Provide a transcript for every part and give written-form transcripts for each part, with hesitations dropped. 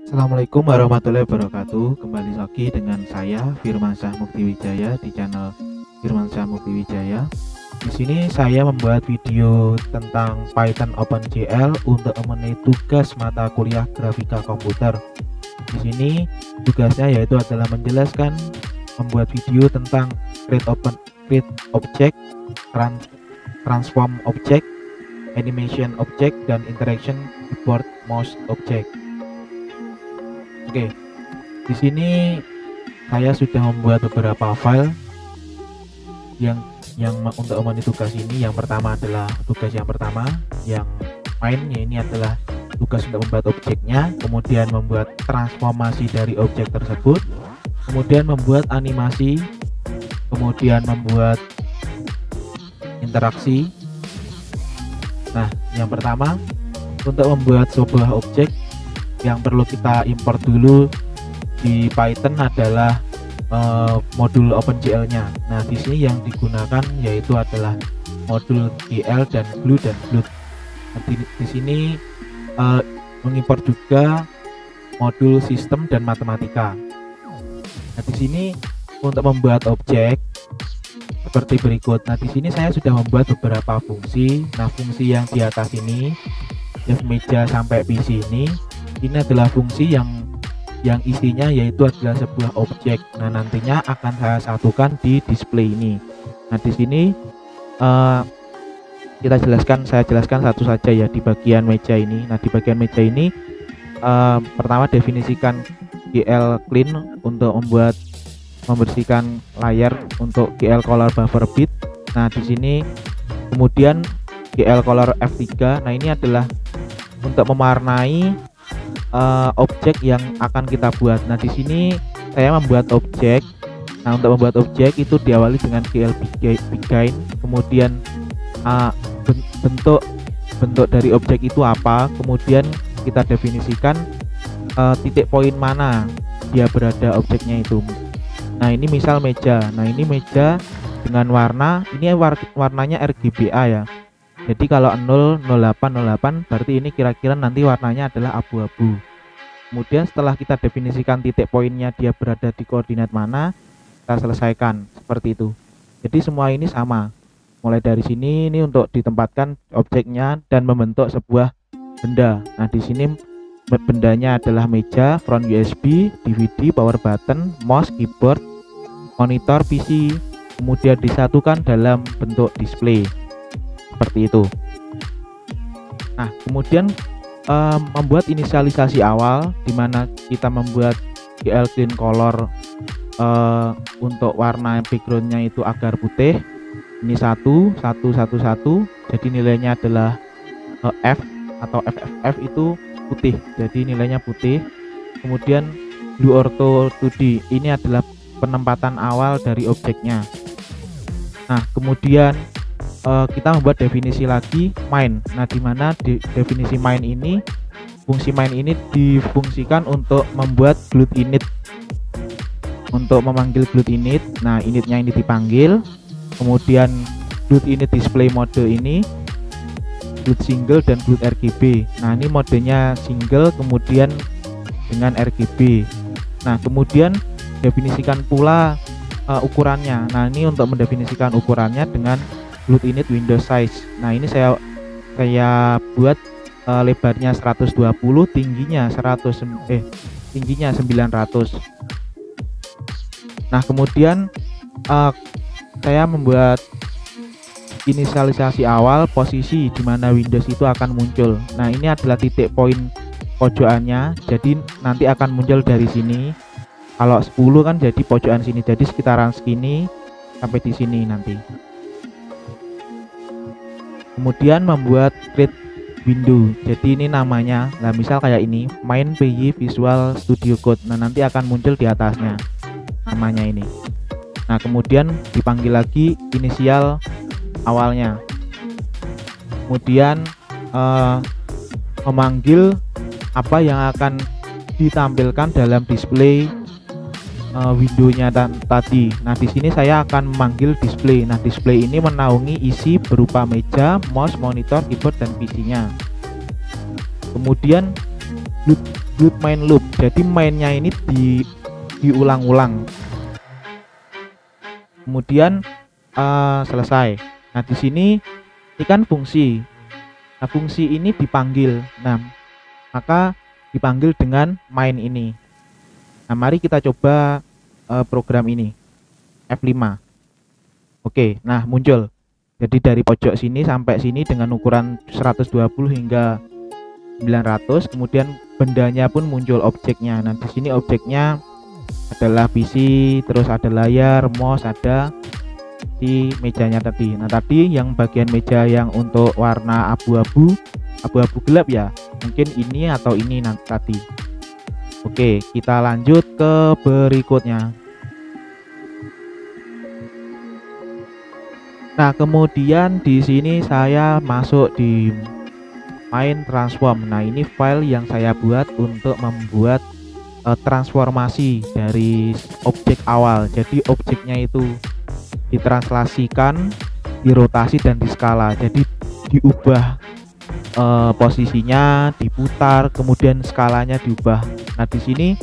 Assalamualaikum warahmatullahi wabarakatuh. Kembali lagi dengan saya Firmansyah Muktiwijaya di channel Firmansyah Muktiwijaya. Di sini saya membuat video tentang Python OpenGL untuk memenuhi tugas mata kuliah grafika komputer. Di sini tugasnya yaitu adalah menjelaskan membuat video tentang create object, transform object, animation object, dan interaction keyboard mouse object. Oke, di sini saya sudah membuat beberapa file yang untuk memenuhi tugas ini. Yang pertama adalah tugas yang pertama, yang mainnya ini adalah tugas untuk membuat objeknya, kemudian membuat transformasi dari objek tersebut, kemudian membuat animasi, kemudian membuat interaksi. Nah, yang pertama untuk membuat sebuah objek yang perlu kita import dulu di Python adalah modul OpenGL-nya. Nah, di sini yang digunakan yaitu adalah modul GL dan Glue dan Bloat. Nah, di sini mengimport juga modul sistem dan matematika. Nah, di sini untuk membuat objek seperti berikut. Nah, di sini saya sudah membuat beberapa fungsi. Nah, fungsi yang di atas ini, dari meja sampai PC ini adalah fungsi yang isinya yaitu adalah sebuah objek. Nah, nantinya akan saya satukan di display ini. Nah, di sini saya jelaskan satu saja ya di bagian meja ini. Nah, di bagian meja ini pertama definisikan GL clean untuk membersihkan layar untuk GL color buffer bit. Nah, di sini kemudian GL color F3. Nah, ini adalah untuk mewarnai objek yang akan kita buat. Nah, di sini saya membuat objek. Nah, untuk membuat objek itu diawali dengan GL begin, kemudian bentuk dari objek itu apa, kemudian kita definisikan titik poin mana dia berada objeknya itu. Nah, ini misal meja. Nah, ini meja dengan warna, ini warnanya RGBA ya. Jadi kalau 00808 berarti ini kira-kira nanti warnanya adalah abu-abu. Kemudian setelah kita definisikan titik poinnya dia berada di koordinat mana, kita selesaikan seperti itu. Jadi semua ini sama. Mulai dari sini ini untuk ditempatkan objeknya dan membentuk sebuah benda. Nah, di sini bendanya adalah meja, front USB, DVD, power button, mouse, keyboard, monitor, PC, kemudian disatukan dalam bentuk display. Seperti itu. Nah, kemudian membuat inisialisasi awal di mana kita membuat GL clean color untuk warna backgroundnya itu agar putih. Ini 1 1 1 1. Jadi nilainya adalah F atau FFF itu putih. Jadi nilainya putih. Kemudian Blue Ortho 2D ini adalah penempatan awal dari objeknya. Nah, kemudian kita membuat definisi lagi main. Nah, di mana definisi main ini, fungsi main ini difungsikan untuk membuat Glue init, untuk memanggil Glue init. Nah, initnya ini dipanggil, kemudian Glue init display mode ini Glue single dan Glue RGB. Nah, ini modenya single kemudian dengan RGB. Nah, kemudian definisikan pula ukurannya. Nah, ini untuk mendefinisikan ukurannya dengan Glue init window size. Nah, ini saya buat lebarnya 120, tingginya 900. Nah, kemudian saya membuat inisialisasi awal posisi di mana Windows itu akan muncul. Nah, ini adalah titik poin pojokannya. Jadi nanti akan muncul dari sini. Kalau 10 kan jadi pojokan sini. Jadi sekitaran segini sampai di sini nanti. Kemudian membuat create window. Jadi ini namanya. Nah, misal kayak ini, main PY Visual Studio Code. Nah, nanti akan muncul di atasnya namanya ini. Nah, kemudian dipanggil lagi inisial awalnya. Kemudian memanggil apa yang akan ditampilkan dalam display windownya tadi. Nah, di sini saya akan memanggil display. Nah, display ini menaungi isi berupa meja, mouse, monitor, keyboard, dan PC-nya. Kemudian execute main loop. Jadi mainnya ini diulang-ulang. Kemudian selesai. Nah, di sini ini kan fungsi. Nah, fungsi ini dipanggil. Nah, maka dipanggil dengan main ini. Nah, mari kita coba program ini. F5. Oke, nah muncul. Jadi dari pojok sini sampai sini dengan ukuran 120 hingga 900, kemudian bendanya pun muncul objeknya. Nah, di sini objeknya adalah PC, terus ada layar, mouse, ada di mejanya tadi. Nah, tadi yang bagian meja yang untuk warna abu-abu gelap ya, mungkin ini atau ini nanti tadi. Oke, kita lanjut ke berikutnya. Nah, kemudian di sini saya masuk di main transform. Nah, ini file yang saya buat untuk membuat transformasi dari objek awal. Jadi objeknya itu ditranslasikan, dirotasi dan diskala. Jadi diubah posisinya, diputar, kemudian skalanya diubah. Nah, di sini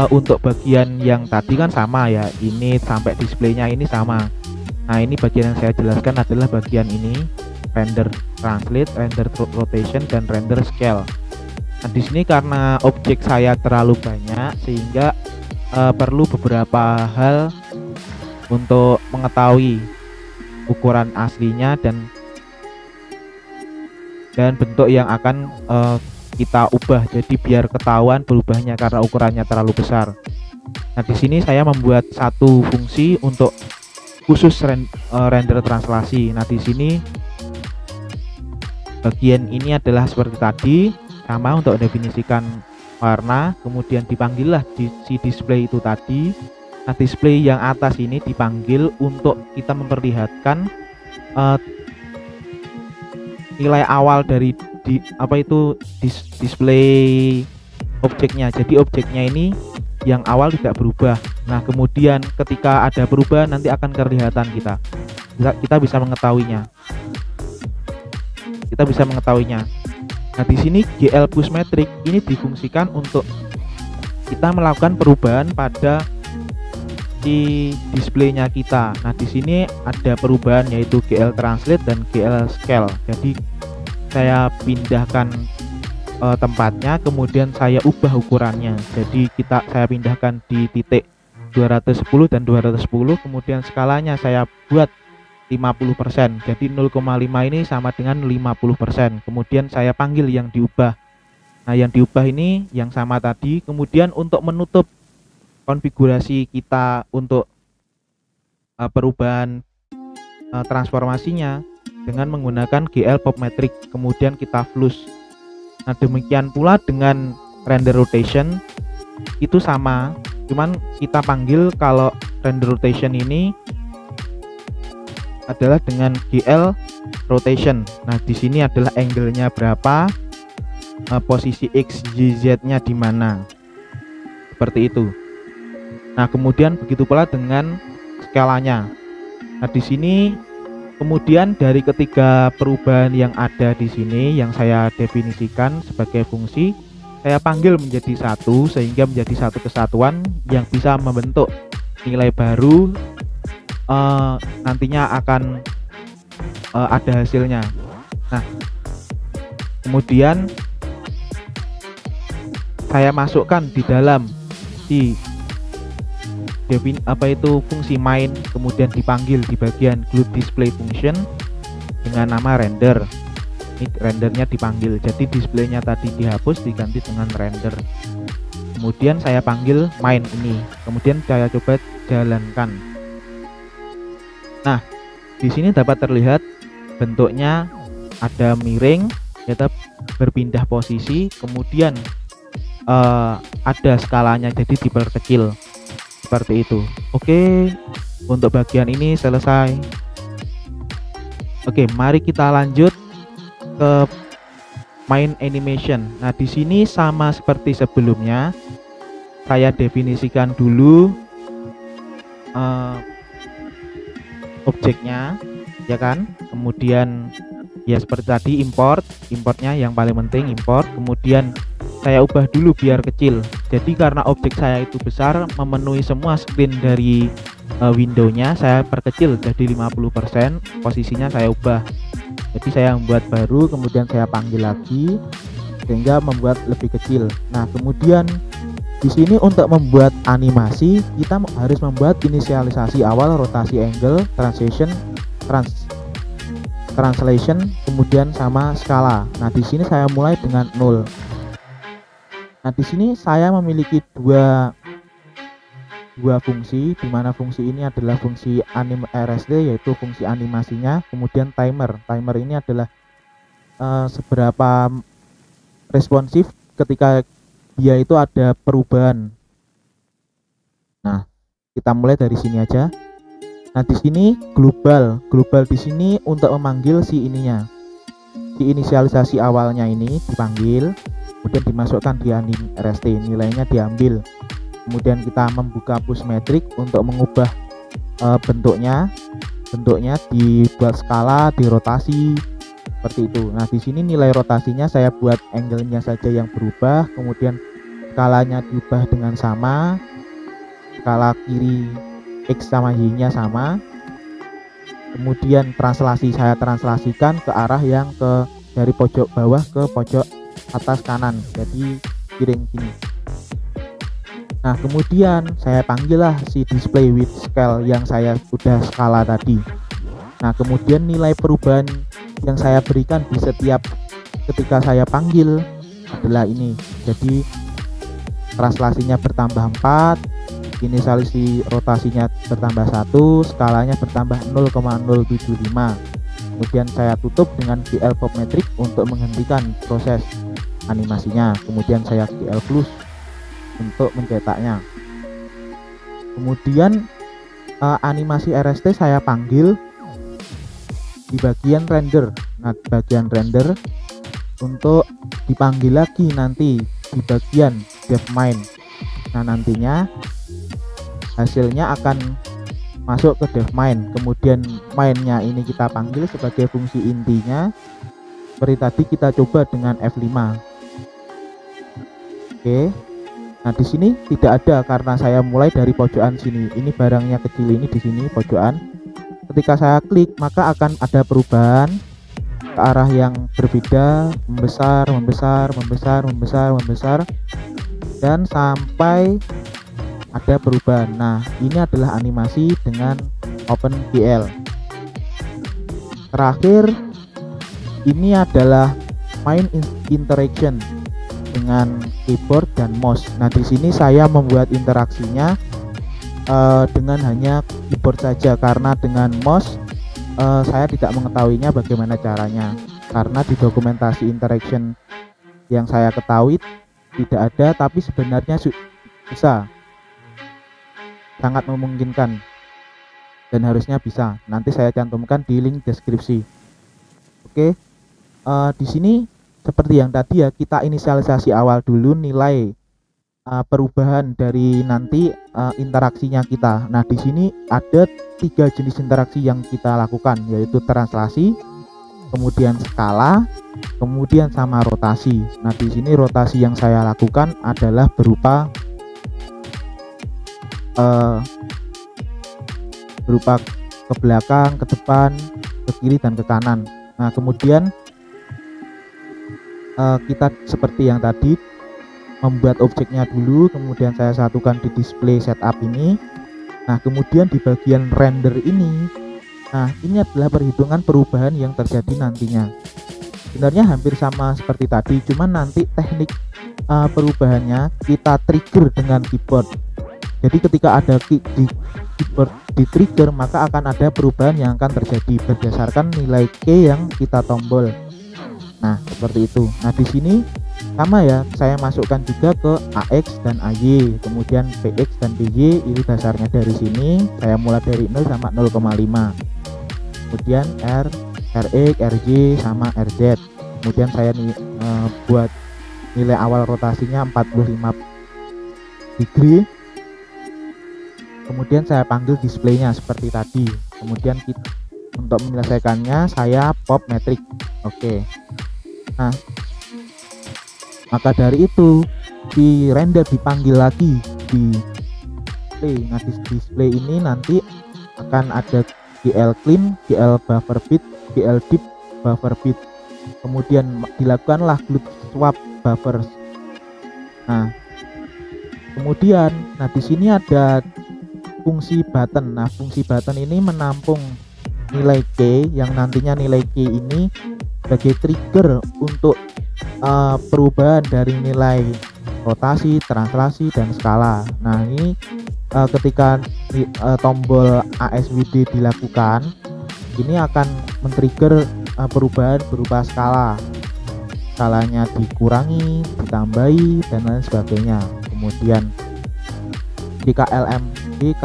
untuk bagian yang tadi kan sama ya. Ini sampai displaynya ini sama. Nah, ini bagian yang saya jelaskan adalah bagian ini, render translate, render rotation, dan render scale. Nah, di sini karena objek saya terlalu banyak sehingga perlu beberapa hal untuk mengetahui ukuran aslinya dan bentuk yang akan kita ubah. Jadi biar ketahuan berubahnya karena ukurannya terlalu besar. Nah, di sini saya membuat satu fungsi untuk khusus render translasi. Nah, di sini bagian ini adalah seperti tadi, sama untuk definisikan warna, kemudian dipanggillah si display itu tadi. Nah, display yang atas ini dipanggil untuk kita memperlihatkan nilai awal dari display objeknya. Jadi objeknya ini yang awal tidak berubah. Nah, kemudian ketika ada perubahan nanti akan kelihatan kita bisa mengetahuinya. Nah, di sini GL push metric ini difungsikan untuk kita melakukan perubahan pada di displaynya kita. Nah, di sini ada perubahan yaitu GL translate dan GL scale. Jadi saya pindahkan tempatnya, kemudian saya ubah ukurannya. Jadi saya pindahkan di titik 210 dan 210, kemudian skalanya saya buat 50%. Jadi 0,5 ini sama dengan 50%. Kemudian saya panggil yang diubah. Nah, yang diubah ini yang sama tadi. Kemudian untuk menutup konfigurasi kita untuk perubahan transformasinya dengan menggunakan GL pop metric, kemudian kita flush. Nah, demikian pula dengan render rotation itu sama, cuman kita panggil kalau render rotation ini adalah dengan GL rotation. Nah, di sini adalah angle-nya berapa, posisi X, Y, Z-nya di mana. Seperti itu. Nah, kemudian begitu pula dengan skalanya. Nah, di sini kemudian dari ketiga perubahan yang ada di sini yang saya definisikan sebagai fungsi, saya panggil menjadi satu sehingga menjadi satu kesatuan yang bisa membentuk nilai baru. Nantinya akan ada hasilnya. Nah, kemudian saya masukkan di dalam fungsi main, kemudian dipanggil di bagian glued display function dengan nama render. Ini rendernya dipanggil, jadi displaynya tadi dihapus diganti dengan render. Kemudian saya panggil main ini, kemudian saya coba jalankan. Nah, di sini dapat terlihat bentuknya ada miring, kita berpindah posisi, kemudian ada skalanya jadi diperkecil. Seperti itu. Oke, untuk bagian ini selesai. Oke, mari kita lanjut ke main animation. Nah, di sini sama seperti sebelumnya, saya definisikan dulu objeknya, ya kan? Kemudian ya seperti tadi importnya yang paling penting import, kemudian saya ubah dulu biar kecil. Jadi karena objek saya itu besar, memenuhi semua screen dari windownya, saya perkecil jadi 50%, posisinya saya ubah. Jadi saya membuat baru, kemudian saya panggil lagi sehingga membuat lebih kecil. Nah, kemudian di sini untuk membuat animasi kita harus membuat inisialisasi awal, rotasi angle, translation, kemudian sama skala. Nah, di sini saya mulai dengan 0. Nah, di sini saya memiliki dua fungsi, di mana fungsi ini adalah fungsi RST, yaitu fungsi animasinya, kemudian timer. Timer ini adalah seberapa responsif ketika dia itu ada perubahan. Nah, kita mulai dari sini aja. Nah, di sini global di sini untuk memanggil si ininya, si inisialisasi awalnya ini dipanggil, kemudian dimasukkan di anim RST, nilainya diambil, kemudian kita membuka push metric untuk mengubah bentuknya dibuat skala, dirotasi seperti itu. Nah, di sini nilai rotasinya saya buat angle-nya saja yang berubah, kemudian skalanya diubah dengan sama, skala kiri X sama Y nya sama, kemudian translasi saya translasikan ke arah yang dari pojok bawah ke pojok atas kanan, jadi piring gini. Nah, kemudian saya panggillah si display width scale yang saya sudah skala tadi. Nah, kemudian nilai perubahan yang saya berikan di setiap ketika saya panggil adalah ini. Jadi translasinya bertambah 4, inisialisasi rotasinya bertambah 1, skalanya bertambah 0,075. Kemudian saya tutup dengan GL pop metric untuk menghentikan proses animasinya. Kemudian saya GL plus untuk mencetaknya. Kemudian animasi RST saya panggil di bagian render. Nah, di bagian render untuk dipanggil lagi nanti di bagian DevMine. Nah, nantinya hasilnya akan masuk ke DevMine. Kemudian mainnya ini kita panggil sebagai fungsi intinya. Seperti tadi kita coba dengan F5. Oke. Nah, di sini tidak ada karena saya mulai dari pojokan sini. Ini barangnya kecil ini di sini pojokan. Ketika saya klik maka akan ada perubahan ke arah yang berbeda, membesar dan sampai ada perubahan. Nah, ini adalah animasi dengan OpenGL. Terakhir, ini adalah main interaction dengan keyboard dan mouse. Nah, di sini saya membuat interaksinya dengan hanya keyboard saja, karena dengan mouse saya tidak mengetahuinya bagaimana caranya, karena di dokumentasi interaction yang saya ketahui tidak ada, tapi sebenarnya bisa, sangat memungkinkan dan harusnya bisa. Nanti saya cantumkan di link deskripsi. Oke, di sini seperti yang tadi ya, kita inisialisasi awal dulu nilai perubahan dari nanti interaksinya kita. Nah, di sini ada 3 jenis interaksi yang kita lakukan, yaitu translasi, kemudian skala, kemudian sama rotasi. Nah, di sini rotasi yang saya lakukan adalah berupa ke belakang, ke depan, ke kiri dan ke kanan. Nah, kemudian kita seperti yang tadi membuat objeknya dulu, kemudian saya satukan di display setup ini. Nah, kemudian di bagian render ini, nah ini adalah perhitungan perubahan yang terjadi nantinya. Sebenarnya hampir sama seperti tadi, cuman nanti teknik perubahannya kita trigger dengan keyboard. Jadi ketika ada keyboard di trigger, maka akan ada perubahan yang akan terjadi berdasarkan nilai key yang kita tombol. Nah, seperti itu. Nah, di sini sama ya, saya masukkan juga ke AX dan AY, kemudian PX dan PY ini dasarnya dari sini. Saya mulai dari 0 sama 0,5, kemudian RX, RJ sama RZ. Kemudian saya buat nilai awal rotasinya 45 degree. Kemudian saya panggil displaynya seperti tadi. Kemudian untuk menyelesaikannya saya pop metric. Oke. Nah, Maka dari itu di render dipanggil lagi di display. Nah di display ini nanti akan ada GL clean, GL buffer bit, GL deep buffer bit. Kemudian dilakukanlah glut swap buffers. Nah kemudian di sini ada fungsi button. Nah fungsi button ini menampung nilai K, yang nantinya nilai K ini sebagai trigger untuk perubahan dari nilai rotasi, translasi, dan skala. Nah ini ketika tombol ASWD dilakukan, ini akan men-trigger perubahan berupa skala. Skalanya dikurangi, ditambahi, dan lain sebagainya. Kemudian GKLIK.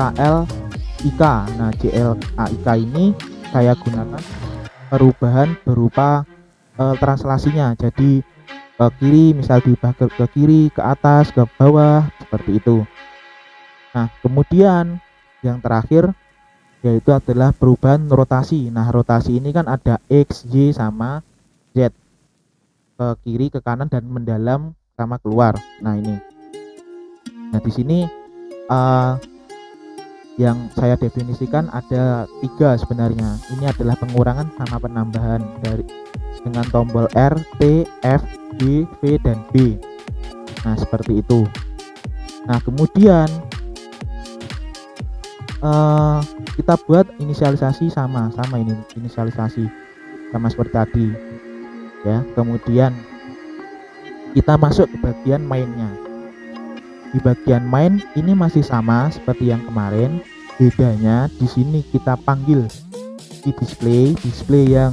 Nah GLAIK ini saya gunakan perubahan berupa translasinya. Jadi ke kiri, misal diubah ke kiri, ke atas, ke bawah, seperti itu. Nah kemudian yang terakhir yaitu adalah perubahan rotasi. Nah rotasi ini kan ada X, Y, sama Z, ke kiri, ke kanan, dan mendalam sama keluar. Nah ini, nah di sini yang saya definisikan ada 3 sebenarnya. Ini adalah pengurangan sama penambahan dari dengan tombol R, T, F, G, V, dan B. Nah seperti itu. Nah kemudian kita buat inisialisasi sama ini, inisialisasi sama seperti tadi ya. Kemudian kita masuk ke bagian mainnya. Di bagian main ini masih sama seperti yang kemarin, bedanya di sini kita panggil di display yang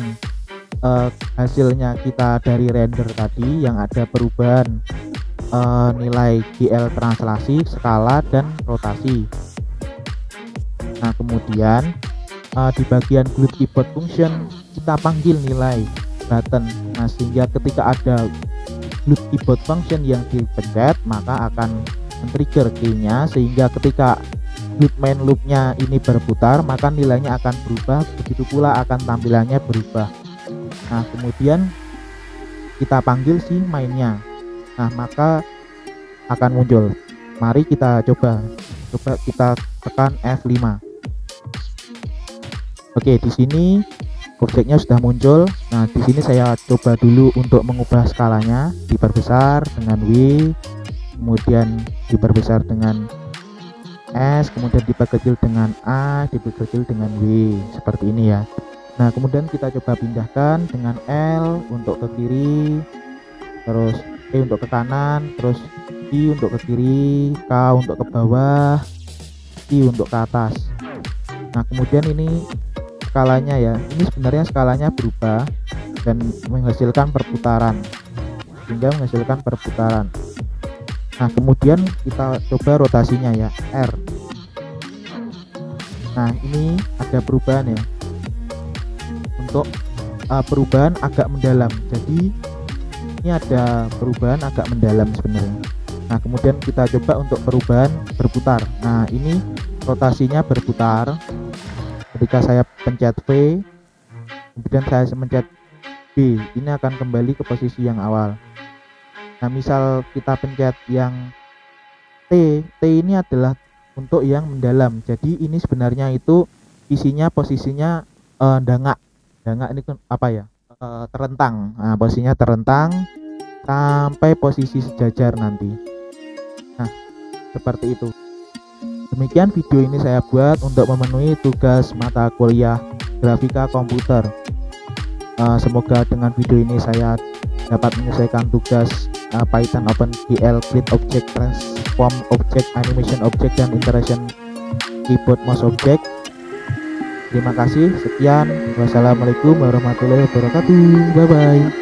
hasilnya kita dari render tadi, yang ada perubahan nilai GL translasi, skala, dan rotasi. Nah kemudian di bagian glut keyboard function kita panggil nilai button. Nah sehingga ketika ada glut keyboard function yang dipencet, maka akan men-trigger key-nya, sehingga ketika glut main loop-nya ini berputar, maka nilainya akan berubah, begitu pula akan tampilannya berubah. Nah kemudian kita panggil si mainnya, nah maka akan muncul. Mari kita coba kita tekan F5. Oke, di sini objeknya sudah muncul. Nah di sini saya coba dulu untuk mengubah skalanya, diperbesar dengan W, kemudian diperbesar dengan S, kemudian diperkecil dengan A, diperkecil dengan W, seperti ini ya. Nah kemudian kita coba pindahkan dengan L untuk ke kiri, terus E untuk ke kanan, terus I untuk ke kiri, K untuk ke bawah, I untuk ke atas. Nah kemudian ini skalanya ya, ini sebenarnya skalanya berubah dan menghasilkan perputaran, sehingga menghasilkan perputaran. Nah kemudian kita coba rotasinya ya, R. Nah ini ada perubahan ya, untuk perubahan agak mendalam. Jadi ini ada perubahan agak mendalam sebenarnya. Nah kemudian kita coba untuk perubahan berputar. Nah ini rotasinya berputar. Ketika saya pencet V, kemudian saya mencet B, ini akan kembali ke posisi yang awal. Nah misal kita pencet yang T ini adalah untuk yang mendalam. Jadi ini sebenarnya itu isinya posisinya dangak ini apa ya, terentang. Nah posisinya terentang sampai posisi sejajar nanti. Nah seperti itu. Demikian video ini saya buat untuk memenuhi tugas mata kuliah grafika komputer. Semoga dengan video ini saya dapat menyelesaikan tugas Python OpenGL Create Object, Transform Object, Animation Object, dan Interaction Keyboard Mouse Object. Terima kasih, sekian. Wassalamualaikum warahmatullahi wabarakatuh. Bye bye.